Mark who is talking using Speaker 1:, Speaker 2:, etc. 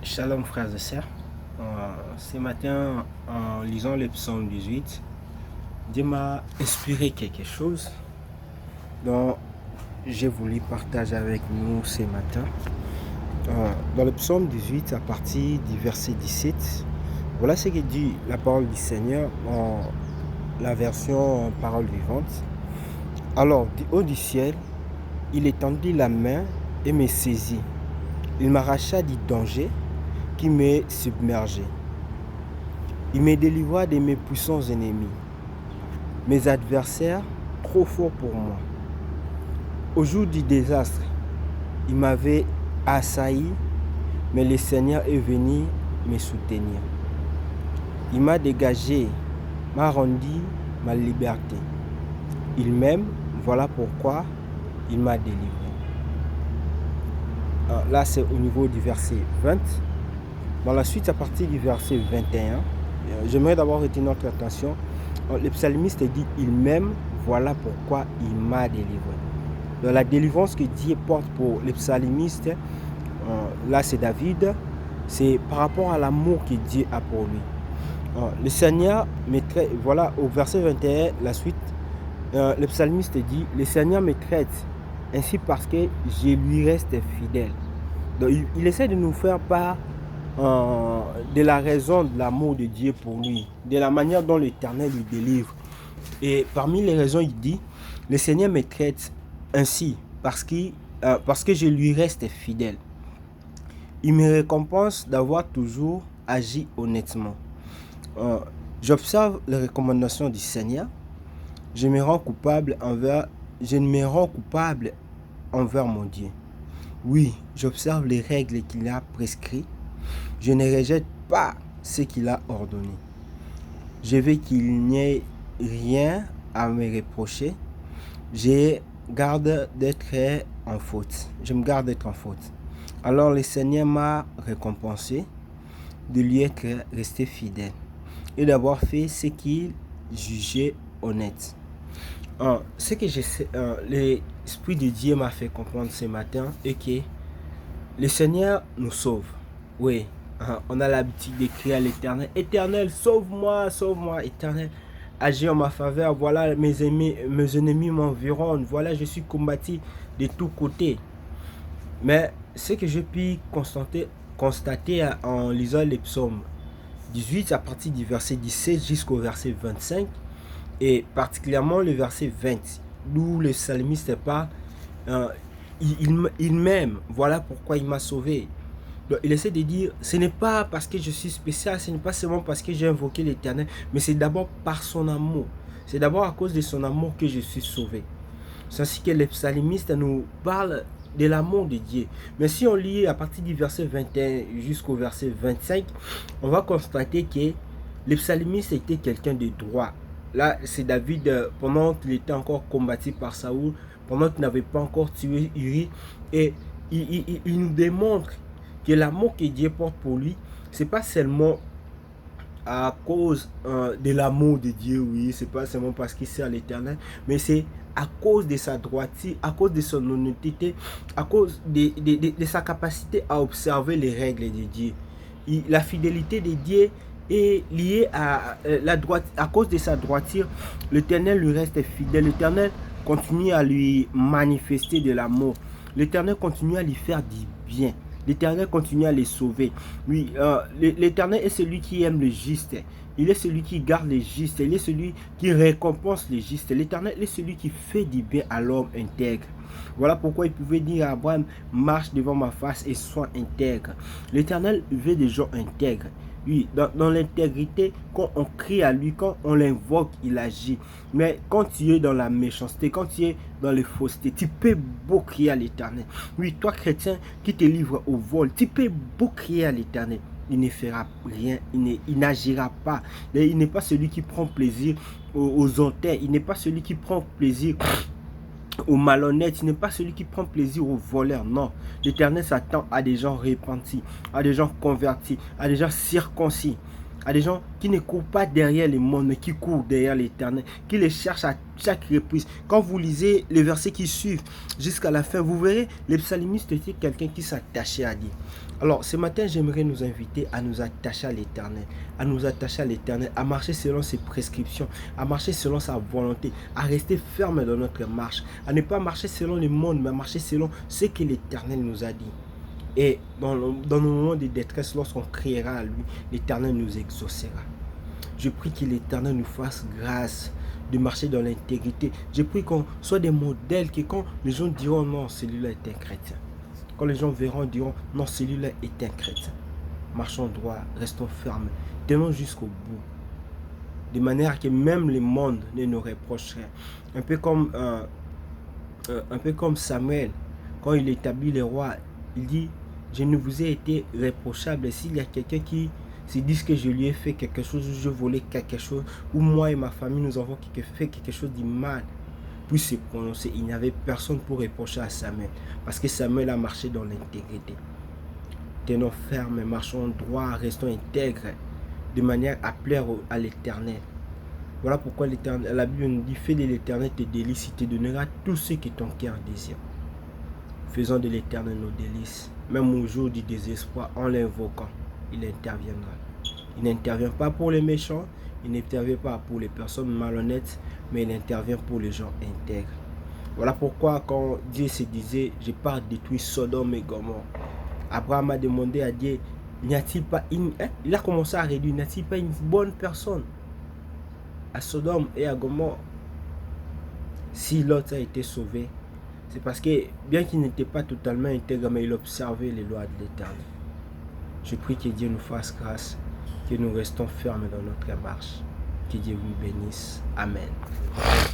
Speaker 1: Shalom frères et sœurs. Ce matin, en lisant le psaume 18, Dieu m'a inspiré quelque chose dont j'ai voulu partager avec nous ce matin. Dans le psaume 18, à partir du verset 17, voilà ce que dit la parole du Seigneur dans la version parole vivante. Alors, du haut du ciel, il étendit la main et me saisit. Il m'arracha du danger qui m'est submergé. Il me délivra de mes puissants ennemis, mes adversaires trop forts pour moi. Au jour du désastre, il m'avait assailli, mais le Seigneur est venu me soutenir. Il m'a dégagé, m'a rendu ma liberté. Il m'aime, voilà pourquoi il m'a délivré. Là, c'est au niveau du verset 20. Dans la suite, à partir du verset 21, j'aimerais d'abord retenir notre attention. Le psalmiste dit « Il m'aime, voilà pourquoi il m'a délivré ». Dans la délivrance que Dieu porte pour le psalmiste, là c'est David, c'est par rapport à l'amour que Dieu a pour lui. Le Seigneur me traite, voilà au verset 21, la suite, le psalmiste dit « Le Seigneur me traite ainsi parce que je lui reste fidèle ». Donc il essaie de nous faire part de la raison de l'amour de Dieu pour lui, de la manière dont l'Éternel lui délivre. Et parmi les raisons, il dit, le Seigneur me traite ainsi parce que je lui reste fidèle. Il me récompense d'avoir toujours agi honnêtement. J'observe les recommandations du Seigneur. Je ne me rends coupable envers mon Dieu. Oui, j'observe les règles qu'il a prescrites. Je ne rejette pas ce qu'il a ordonné. Je veux qu'il n'y ait rien à me reprocher. Je garde d'être en faute. Je me garde d'être en faute. Alors le Seigneur m'a récompensé de lui être resté fidèle et d'avoir fait ce qu'il jugeait honnête. Ce que l'Esprit de Dieu m'a fait comprendre ce matin est que le Seigneur nous sauve. Oui. On a l'habitude d'écrire à l'Éternel, Éternel, sauve-moi, sauve-moi, Éternel, agis en ma faveur, voilà mes ennemis m'environnent, voilà je suis combattu de tous côtés. Mais ce que j'ai pu constater en lisant les psaumes 18 à partir du verset 17 jusqu'au verset 25, et particulièrement le verset 20, d'où le psalmiste parle, il m'aime, voilà pourquoi il m'a sauvé. Donc, il essaie de dire, ce n'est pas parce que je suis spécial, ce n'est pas seulement parce que j'ai invoqué l'Éternel, mais c'est d'abord par son amour. C'est d'abord à cause de son amour que je suis sauvé. C'est ainsi que le psalmiste nous parle de l'amour de Dieu. Mais si on lit à partir du verset 21 jusqu'au verset 25, on va constater que le psalmiste était quelqu'un de droit. Là, c'est David, pendant qu'il était encore combattu par Saoul, pendant qu'il n'avait pas encore tué Uri, et il nous démontre que l'amour que Dieu porte pour lui, c'est pas seulement à cause de l'amour de Dieu, oui, c'est pas seulement parce qu'il sert l'Éternel, mais c'est à cause de sa droiture, à cause de son honnêteté, à cause de sa capacité à observer les règles de Dieu. La fidélité de Dieu est liée à la droiture. À cause de sa droiture, l'Éternel lui reste fidèle. L'Éternel continue à lui manifester de l'amour. L'Éternel continue à lui faire du bien. L'Éternel continue à les sauver. Oui, l'Éternel est celui qui aime le juste. Il est celui qui garde les justes. Il est celui qui récompense les justes. L'Éternel est celui qui fait du bien à l'homme intègre. Voilà pourquoi il pouvait dire à Abraham, marche devant ma face et sois intègre. L'Éternel veut des gens intègres. Oui, dans l'intégrité, quand on crie à lui, quand on l'invoque, il agit. Mais quand tu es dans la méchanceté, quand tu es dans les faussetés, tu peux beau crier à l'Éternel. Oui, toi chrétien qui te livre au vol, tu peux beau crier à l'Éternel. Il ne fera rien, il n'agira pas. Il n'est pas celui qui prend plaisir aux auteurs, il n'est pas celui qui prend plaisir aux malhonnêtes, il n'est pas celui qui prend plaisir aux voleurs, non. L'Éternel s'attend à des gens repentis, à des gens convertis, à des gens circoncis. à des gens qui ne courent pas derrière les mondes, mais qui courent derrière l'Éternel, qui les cherchent à chaque reprise. Quand vous lisez les versets qui suivent jusqu'à la fin, vous verrez, le psalmiste était quelqu'un qui s'attachait à Dieu. Alors, ce matin, j'aimerais nous inviter à nous attacher à l'Éternel, à marcher selon ses prescriptions, à marcher selon sa volonté, à rester ferme dans notre marche, à ne pas marcher selon le monde, mais à marcher selon ce que l'Éternel nous a dit. Et dans nos moments de détresse, lorsqu'on criera à lui, l'Éternel nous exaucera. Je prie que l'Éternel nous fasse grâce de marcher dans l'intégrité. Je prie qu'on soit des modèles, que quand les gens diront non, celui-là est un chrétien. Quand les gens verront, diront non, celui-là est un chrétien. Marchons droit, restons fermes, tenons jusqu'au bout. De manière que même le monde ne nous reproche rien. Un peu comme Samuel, quand il établit les rois, il dit, je ne vous ai été reprochable. S'il y a quelqu'un qui se dit que je lui ai fait quelque chose, ou je volais quelque chose, ou moi et ma famille nous avons fait quelque chose de mal, puis se prononcer, il n'y avait personne pour reprocher à Samuel, parce que Samuel a marché dans l'intégrité. Tenons ferme, marchons droit, restons intègres, de manière à plaire à l'Éternel. Voilà pourquoi la Bible nous dit, fais de l'Éternel tes délices, il te donnera tout ce que ton cœur désire. Faisons de l'Éternel nos délices, même au jour du désespoir, en l'invoquant, il interviendra. Il n'intervient pas pour les méchants, il n'intervient pas pour les personnes malhonnêtes, mais il intervient pour les gens intègres. Voilà pourquoi quand Dieu se disait, je pars détruire Sodome et Gomorrhe, Abraham a demandé à Dieu, n'y a-t-il pas il a commencé à réduire, n'y a-t-il pas une bonne personne à Sodome et à Gomorrhe? Si Lot a été sauvé, c'est parce que, bien qu'il n'était pas totalement intègre, mais il observait les lois de l'Éternel. Je prie que Dieu nous fasse grâce, que nous restons fermes dans notre marche. Que Dieu vous bénisse. Amen.